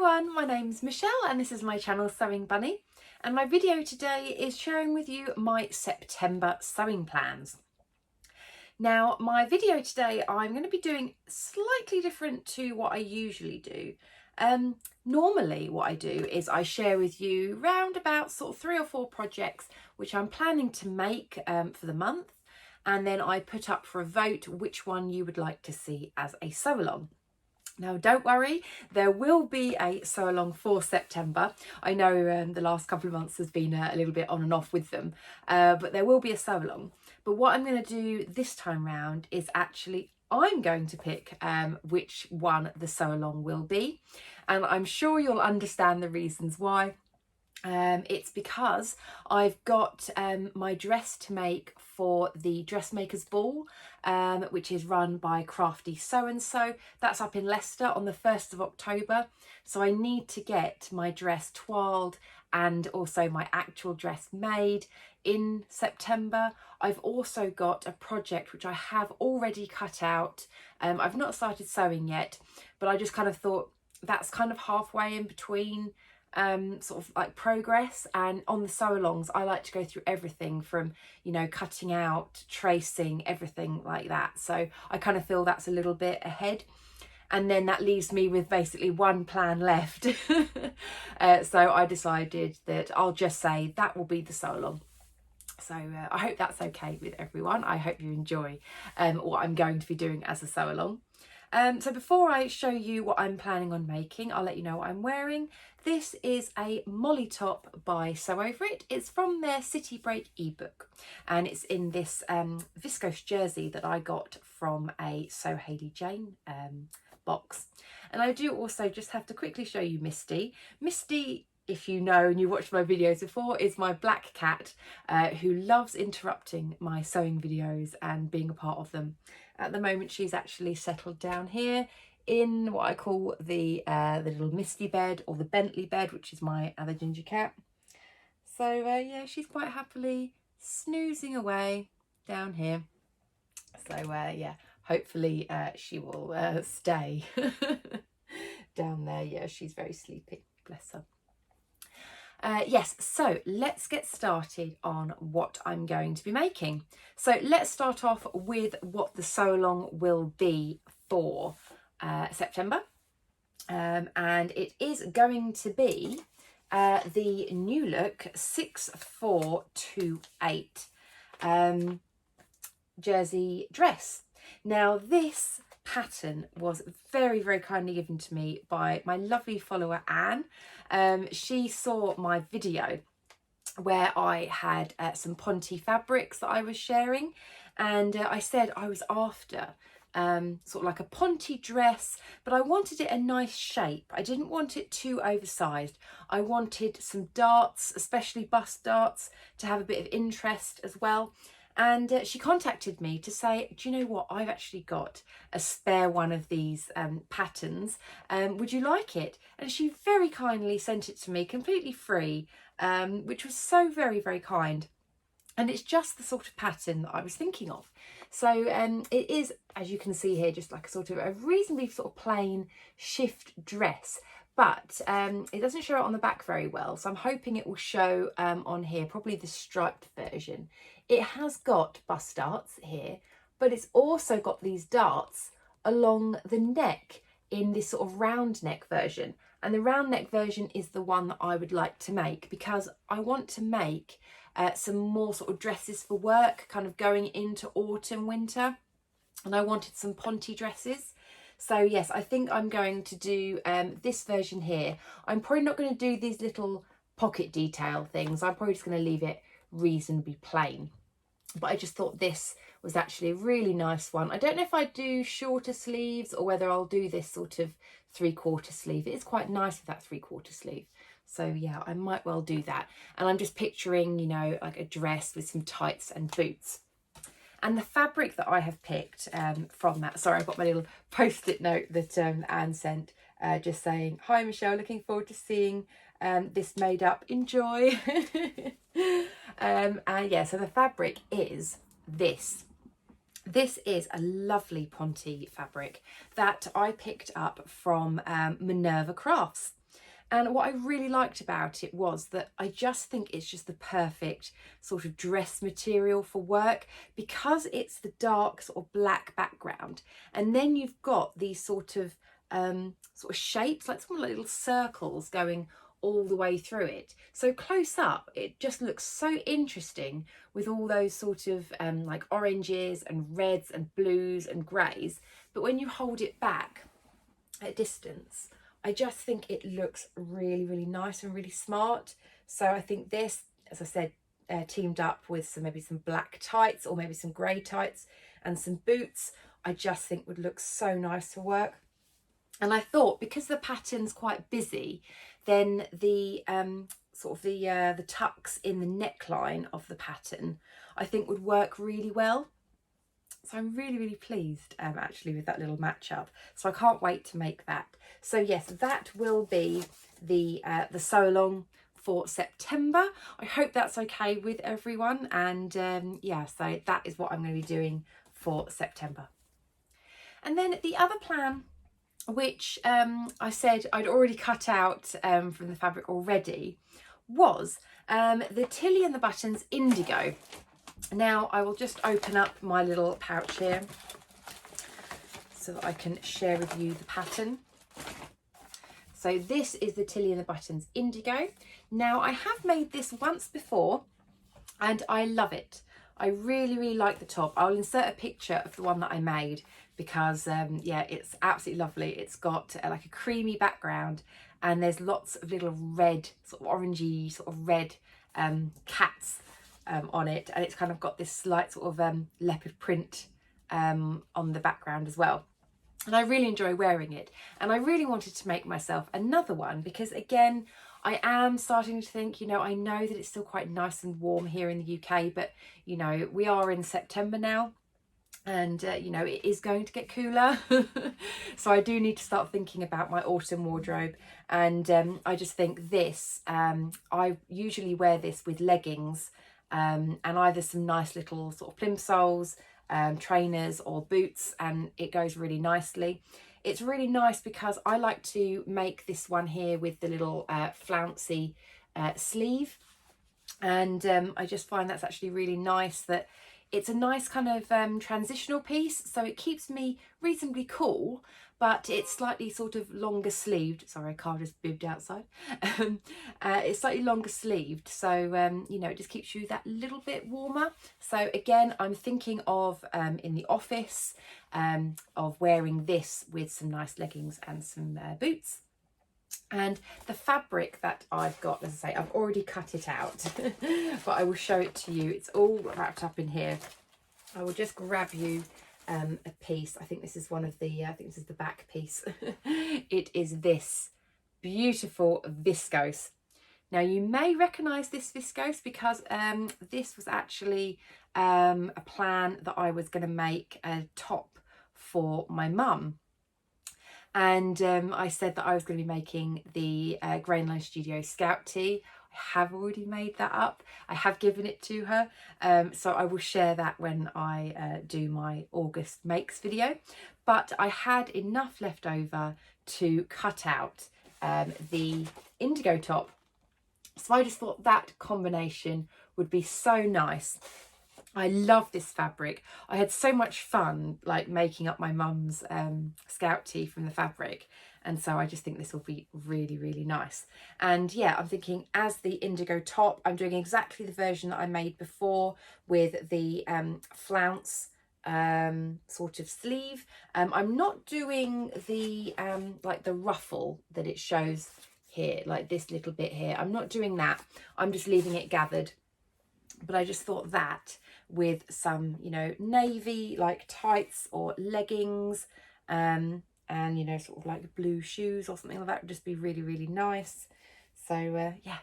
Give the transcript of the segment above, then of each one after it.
everyone, my name's Michelle and this is my channel Sewing Bunny, and my video today is sharing with you my September sewing plans. Now my video today I'm going to be doing slightly different to what I usually do. Normally what I do is I share with you round about sort of 3 or 4 projects which I'm planning to make for the month, and then I put up for a vote which one you would like to see as a sew along. Now, don't worry, there will be a sew along for September. I know the last couple of months has been a little bit on and off with them, but there will be a sew along. But what I'm going to do this time round is actually I'm going to pick which one the sew along will be. And I'm sure you'll understand the reasons why. It's because I've got my dress to make for the Dressmakers ball, which is run by Crafty So and So. That's up in Leicester on the 1st of October. So I need to get my dress toiled and also my actual dress made in September. I've also got a project which I have already cut out. I've not started sewing yet, but I just kind of thought that's kind of halfway in between sort of like progress. And on the sew alongs I like to go through everything from, you know, cutting out, tracing, everything like that. So I kind of feel that's a little bit ahead, and then that leaves me with basically one plan left. So I decided that I'll just say that will be the sew along. So I hope that's okay with everyone. I hope you enjoy what I'm going to be doing as a sew along. So before I show you what I'm planning on making, I'll let you know what I'm wearing. This is a Molly top by Sew Over It. It's from their City Break ebook, and it's in this viscose jersey that I got from a Sew Hayley Jane box. And I do also just have to quickly show you Misty. Misty, if you know and you watched my videos before, is my black cat who loves interrupting my sewing videos and being a part of them. At the moment she's actually settled down here in what I call the little Misty bed, or the Bentley bed, which is my other ginger cat. So yeah, she's quite happily snoozing away down here. So yeah, hopefully she will stay down there. Yeah, she's very sleepy, bless her. Yes, so let's get started on what I'm going to be making. So let's start off with what the sew along will be for September. And it is going to be the New Look 6428 jersey dress. Now this pattern was very, very kindly given to me by my lovely follower Anne. She saw my video where I had some Ponte fabrics that I was sharing, and I said I was after sort of like a Ponte dress, but I wanted it a nice shape. I didn't want it too oversized. I wanted some darts, especially bust darts, to have a bit of interest as well. And she contacted me to say, do you know what, I've actually got a spare one of these patterns. Would you like it? And she very kindly sent it to me completely free, which was so very, very kind. And it's just the sort of pattern that I was thinking of. So it is, as you can see here, just like a sort of a reasonably sort of plain shift dress. But it doesn't show it on the back very well, so I'm hoping it will show on here, probably the striped version. It has got bust darts here, but it's also got these darts along the neck in this sort of round neck version. And the round neck version is the one that I would like to make, because I want to make some more sort of dresses for work, kind of going into autumn, winter. And I wanted some Ponte dresses. So yes, I think I'm going to do this version here. I'm probably not going to do these little pocket detail things. I'm probably just going to leave it reasonably plain. But I just thought this was actually a really nice one. I don't know if I do shorter sleeves or whether I'll do this sort of 3/4 sleeve. It is quite nice with that 3/4 sleeve. So yeah, I might well do that. And I'm just picturing, you know, like a dress with some tights and boots. And the fabric that I have picked from that, sorry, I've got my little post-it note that Anne sent, just saying, hi Michelle, looking forward to seeing this made up, enjoy. And yeah, so the fabric is this. This is a lovely Ponte fabric that I picked up from Minerva Crafts. And what I really liked about it was that I just think it's just the perfect sort of dress material for work, because it's the dark sort of black background, and then you've got these sort of shapes, like some little circles going all the way through it. So close up, it just looks so interesting with all those sort of like oranges and reds and blues and greys. But when you hold it back at distance, I just think it looks really, really nice and really smart. So I think this, as I said, teamed up with maybe some black tights or maybe some grey tights and some boots, I just think would look so nice for work. And I thought, because the pattern's quite busy, then the the tucks in the neckline of the pattern, I think would work really well. So I'm really, really pleased actually with that little matchup. So I can't wait to make that. So yes, that will be the sew along for September. I hope that's okay with everyone. And yeah, so that is what I'm going to be doing for September. And then the other plan, which I said I'd already cut out from the fabric already, was the Tilly and the Buttons Indigo. Now I will just open up my little pouch here so that I can share with you the pattern. So this is the Tilly and the Buttons Indigo. Now I have made this once before and I love it. I really, really like the top. I'll insert a picture of the one that I made because yeah, it's absolutely lovely. It's got like a creamy background and there's lots of little red, sort of orangey, sort of red cats on it, and it's kind of got this slight sort of leopard print on the background as well. And I really enjoy wearing it, and I really wanted to make myself another one because, again, I am starting to think, you know, I know that it's still quite nice and warm here in the UK, but you know, we are in September now, and you know, it is going to get cooler. So I do need to start thinking about my autumn wardrobe, and I just think this, I usually wear this with leggings and either some nice little sort of plimsolls, trainers or boots, and it goes really nicely. It's really nice because I like to make this one here with the little flouncy sleeve, and I just find that's actually really nice, that it's a nice kind of transitional piece, so it keeps me reasonably cool, but it's slightly sort of longer sleeved. Sorry, a car just bibbed outside. It's slightly longer sleeved, so you know, it just keeps you that little bit warmer. So again, I'm thinking of in the office of wearing this with some nice leggings and some boots. And the fabric that I've got, as I say, I've already cut it out, but I will show it to you. It's all wrapped up in here. I will just grab you a piece. I think this is one of the, I think this is the back piece. It is this beautiful viscose. Now you may recognise this viscose because this was actually a plan that I was going to make a top for my mum. And I said that I was going to be making the Grainline Studio Scout Tee. I have already made that up. I have given it to her. So I will share that when I do my August makes video. But I had enough left over to cut out the indigo top. So I just thought that combination would be so nice. I love this fabric. I had so much fun like making up my mum's Scout Tee from the fabric, and so I just think this will be really, really nice. And yeah, I'm thinking as the indigo top, I'm doing exactly the version that I made before with the flounce sort of sleeve. I'm not doing the like the ruffle that it shows here, like this little bit here. I'm not doing that. I'm just leaving it gathered. But I just thought that with some, you know, navy like tights or leggings and, you know, sort of like blue shoes or something like that would just be really, really nice. So yeah,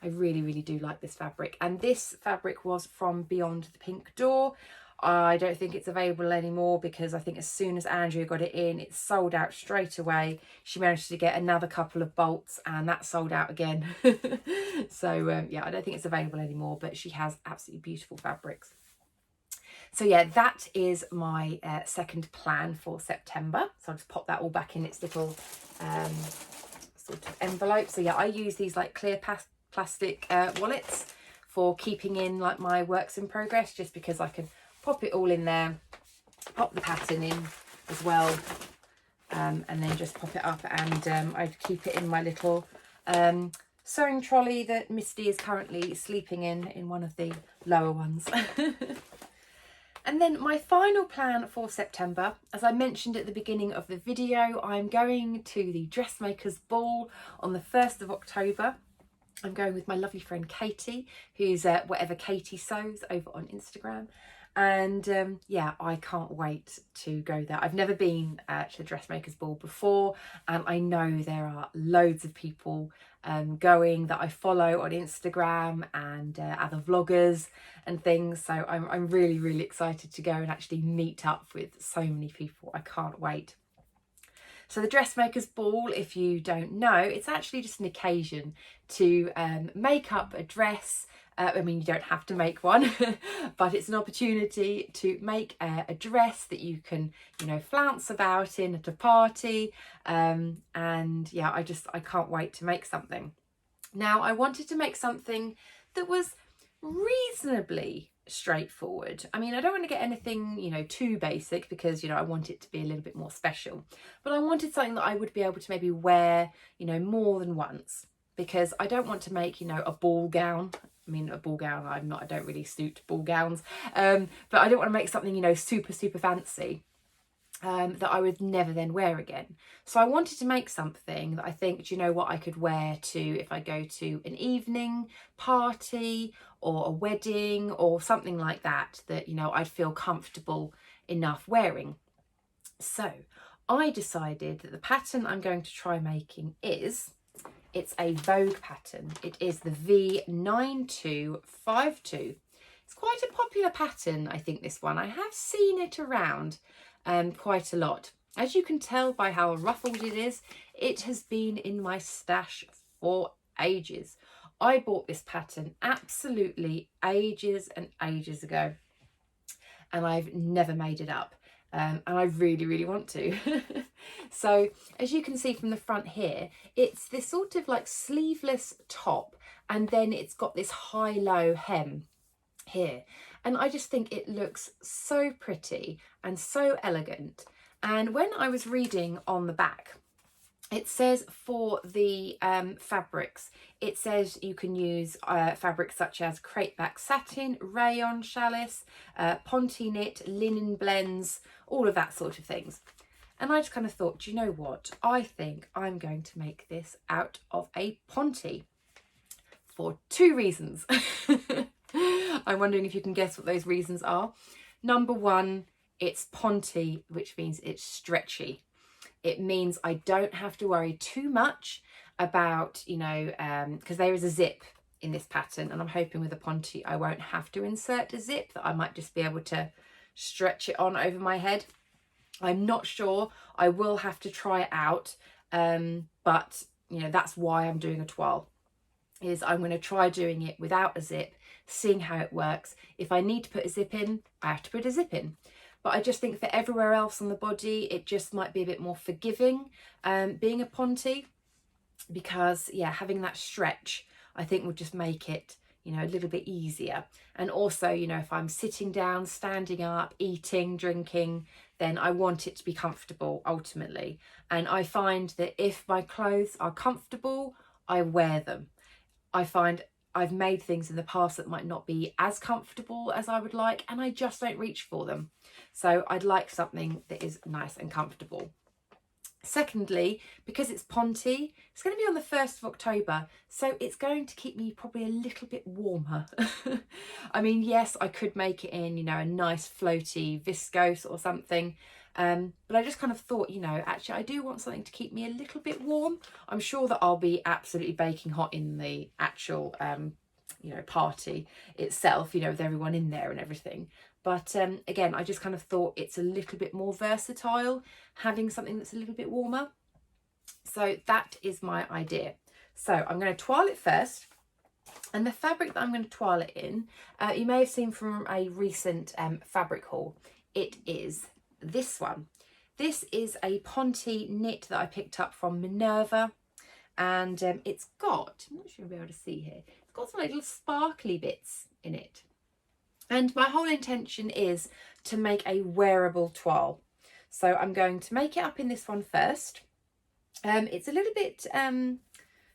I really, really do like this fabric. And this fabric was from Beyond the Pink Door. I don't think it's available anymore because I think as soon as Andrea got it in, it sold out straight away. She managed to get another couple of bolts and that sold out again. So yeah, I don't think it's available anymore, but she has absolutely beautiful fabrics. So yeah, that is my second plan for September. So I'll just pop that all back in its little sort of envelope. So yeah, I use these like clear plastic wallets for keeping in like my works in progress, just because I can pop it all in there, pop the pattern in as well, and then just pop it up, and I keep it in my little sewing trolley that Misty is currently sleeping in one of the lower ones. And then my final plan for September, as I mentioned at the beginning of the video, I'm going to the Dressmakers Ball on the 1st of October. I'm going with my lovely friend Katie, who's Whatever Katie Sews over on Instagram. And yeah, I can't wait to go there. I've never been to the Dressmakers Ball before, and I know there are loads of people going that I follow on Instagram and other vloggers and things. So I'm really, really excited to go and actually meet up with so many people. I can't wait. So the Dressmakers Ball, if you don't know, it's actually just an occasion to make up a dress. I mean, you don't have to make one, but it's an opportunity to make a dress that you can, you know, flounce about in at a party. And yeah, I can't wait to make something. Now, I wanted to make something that was reasonably straightforward. I mean, I don't want to get anything, you know, too basic, because, you know, I want it to be a little bit more special, but I wanted something that I would be able to maybe wear, you know, more than once, because I don't want to make, you know, a ball gown. I mean, a ball gown, I don't really suit ball gowns, but I don't want to make something, you know, super fancy that I would never then wear again. So I wanted to make something that I think, do you know what, I could wear to if I go to an evening party or a wedding or something like that, that, you know, I'd feel comfortable enough wearing. So I decided that the pattern I'm going to try making it's a Vogue pattern. It is the V9252. It's quite a popular pattern, I think, this one. I have seen it around quite a lot. As you can tell by how ruffled it is, it has been in my stash for ages. I bought this pattern absolutely ages and ages ago, and I've never made it up. And I really want to. So as you can see from the front here, it's this sort of like sleeveless top, and then it's got this high-low hem here, and I just think it looks so pretty and so elegant. And when I was reading on the back, it says for the fabrics, it says you can use fabrics such as crepeback satin, rayon challis, ponte knit, linen blends, all of that sort of things. And I just kind of thought, do you know what? I think I'm going to make this out of a ponte for two reasons. I'm wondering if you can guess what those reasons are. Number one, it's ponte, which means it's stretchy. It means I don't have to worry too much about, you know, because there is a zip in this pattern, and I'm hoping with a ponte I won't have to insert a zip, that I might just be able to stretch it on over my head. I'm not sure. I will have to try it out, but, you know, that's why I'm doing a toile, is I'm going to try doing it without a zip, seeing how it works. If I need to put a zip in, I have to put a zip in. But I just think for everywhere else on the body, it just might be a bit more forgiving being a ponte, because, yeah, having that stretch, I think will just make it, you know, a little bit easier. And also, you know, if I'm sitting down, standing up, eating, drinking, then I want it to be comfortable ultimately. And I find that if my clothes are comfortable, I wear them. I find I've made things in the past that might not be as comfortable as I would like, and I just don't reach for them. So I'd like something that is nice and comfortable. Secondly, because it's ponte, it's going to be on the 1st of October, so it's going to keep me probably a little bit warmer. I mean, yes, I could make it in, you know, a nice floaty viscose or something, but I just kind of thought, you know, actually I do want something to keep me a little bit warm. I'm sure that I'll be absolutely baking hot in the actual, you know, party itself, you know, with everyone in there and everything. But again, I just kind of thought it's a little bit more versatile having something that's a little bit warmer. So that is my idea. So I'm going to toile it first. And the fabric that I'm going to toile it in, you may have seen from a recent fabric haul. It is this one. This is a ponte knit that I picked up from Minerva. and it's got, I'm not sure you'll be able to see here, it's got some little sparkly bits in it. And my whole intention is to make a wearable toile. So I'm going to make it up in this one first. It's a little bit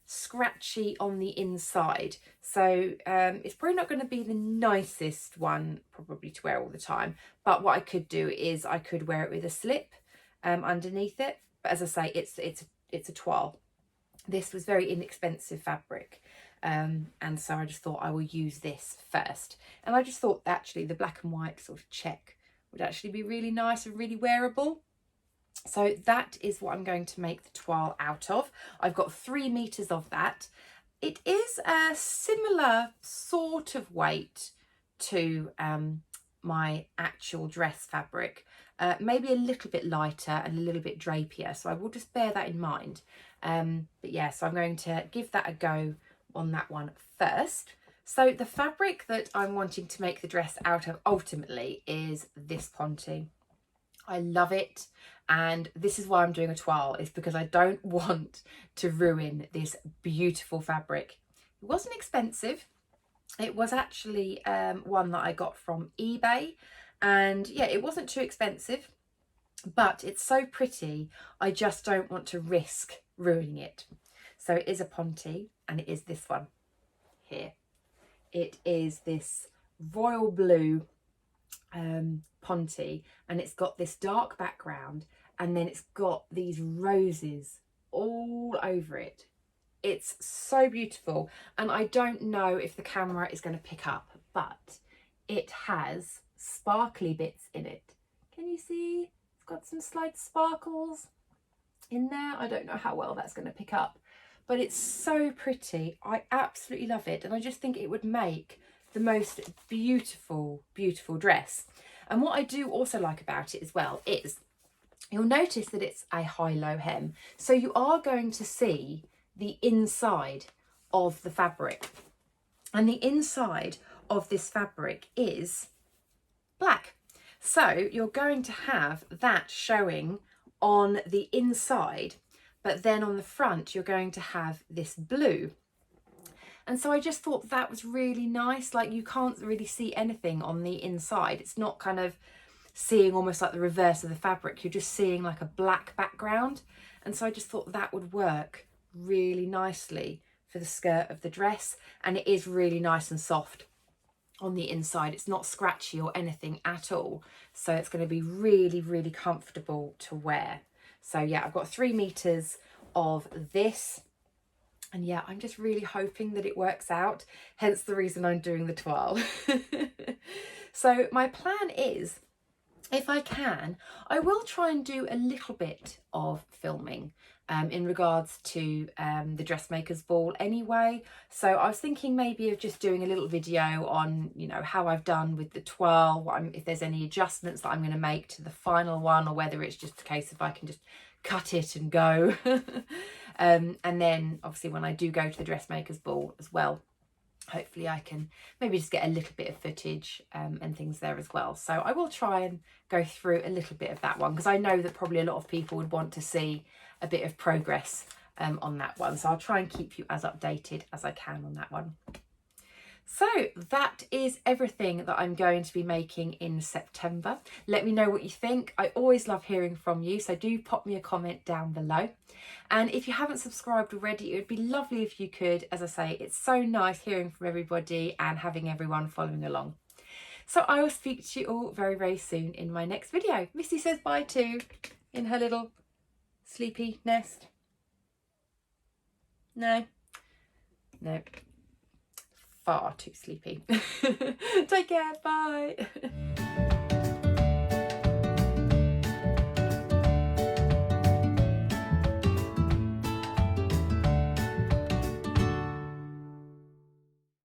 scratchy on the inside, so it's probably not going to be the nicest one probably to wear all the time, but what I could do is I could wear it with a slip underneath it. But as I say, it's a toile. This was very inexpensive fabric, and so I just thought I will use this first. And I just thought actually the black and white sort of check would actually be really nice and really wearable. So that is what I'm going to make the toile out of. I've got 3 meters of that. It is a similar sort of weight to my actual dress fabric, maybe a little bit lighter and a little bit drapier, so I will just bear that in mind. But yeah, so I'm going to give that a go on that one first. So the fabric that I'm wanting to make the dress out of ultimately is this ponte. I love it, and this is why I'm doing a toile, is because I don't want to ruin this beautiful fabric. It wasn't expensive. It was actually one that I got from eBay, and yeah, it wasn't too expensive, but it's so pretty I just don't want to risk ruining it. So it is a ponte, and it is this one here. It is this royal blue ponte, and it's got this dark background, and then it's got these roses all over it. It's so beautiful, and I don't know if the camera is going to pick up, but it has sparkly bits in it. Can you see? It's got some slight sparkles in there. I don't know how well that's going to pick up, but it's so pretty. I absolutely love it, and I just think it would make the most beautiful, beautiful dress. And what I do also like about it as well is you'll notice that it's a high-low hem, so you are going to see the inside of the fabric, and the inside of this fabric is black, so you're going to have that showing on the inside, but then on the front you're going to have this blue. And so I just thought that was really nice. Like, you can't really see anything on the inside. It's not kind of seeing almost like the reverse of the fabric. You're just seeing like a black background. And so I just thought that would work really nicely for the skirt of the dress. And it is really nice and soft on the inside. It's not scratchy or anything at all. So it's going to be really, really comfortable to wear. So yeah, I've got 3 meters of this. And yeah, I'm just really hoping that it works out, hence the reason I'm doing the toile. So my plan is, if I can, I will try and do a little bit of filming in regards to the Dressmakers ball anyway. So I was thinking maybe of just doing a little video on, you know, how I've done with the toile, if there's any adjustments that I'm going to make to the final one, or whether it's just a case of I can just cut it and go. And then obviously when I do go to the Dressmakers ball as well, hopefully I can maybe just get a little bit of footage and things there as well. So I will try and go through a little bit of that one, because I know that probably a lot of people would want to see a bit of progress on that one. So I'll try and keep you as updated as I can on that one. So that is everything that I'm going to be making in September. Let me know what you think. I always love hearing from you, so do pop me a comment down below. And if you haven't subscribed already, it would be lovely if you could. As I say, it's so nice hearing from everybody and having everyone following along. So I will speak to you all very, very soon in my next video. Missy says bye too, in her little sleepy nest. No. Far too sleepy. Take care, bye.